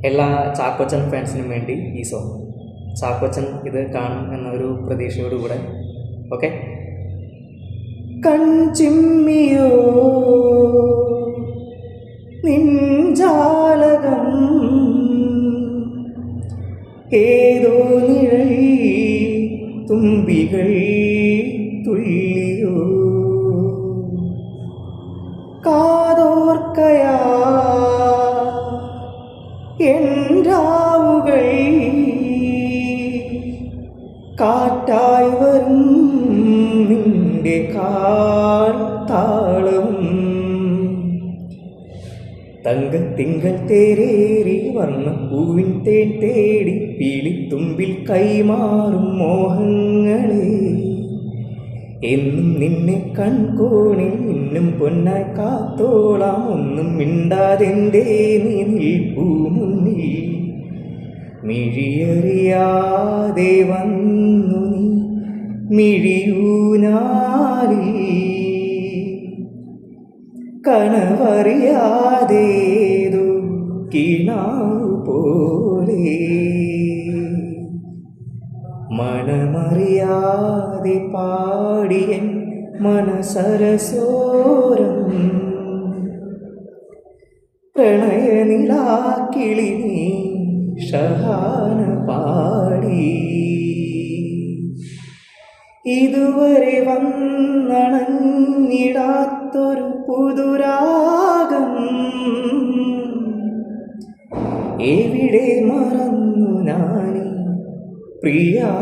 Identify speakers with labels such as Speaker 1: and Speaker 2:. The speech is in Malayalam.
Speaker 1: എല്ലാ ചാക്കോച്ചൻ ഫാൻസിനും വേണ്ടി ഈ സോങ്. ചാക്കോച്ചൻ ഇത് കാണും എന്നൊരു പ്രതീക്ഷയോടുകൂടെ. ഓക്കെ. കൺചിമ്മിയോ നിൻജാലകം, ഏതോ നിഴൽ തുമ്പികൾ തുള്ളിയോ, കാതോർക്കയാ രാവുകൾ കാറ്റായി വരും നിന്റെ കാൽ താളം, തങ്കത്തിങ്കൾ തേരേറി വർണ്ണ പൂവിൻ തേൻ തേടി പീലിത്തുമ്പിൽ കൈമാറും മോഹങ്ങളെ, എന്നും നിന്നെ കൺകോണിൽ ഇന്നും പൊന്നായി കാത്തോളാം, ഒന്നും മിണ്ടാതെന്തേ നീ നിൽപ്പൂ മുന്നിൽ, മിഴിയറിയാതെ വന്നു നീ മിഴിയൂനാലിൽ, കനവറിയാതേതോ കിനാവു പോലെ, മനമറിയാതെ പാടിയൻ മനസരസോരം, പ്രണയനിലാക്കിളി നീ ഷഹാന പാടി, ഇതുവരെ വന്നണഞ്ഞിടാത്തൊരു പുതുരാഗം, എവിടെ മറന്നു ഞാനീ പ്രിയാനുരാഗം.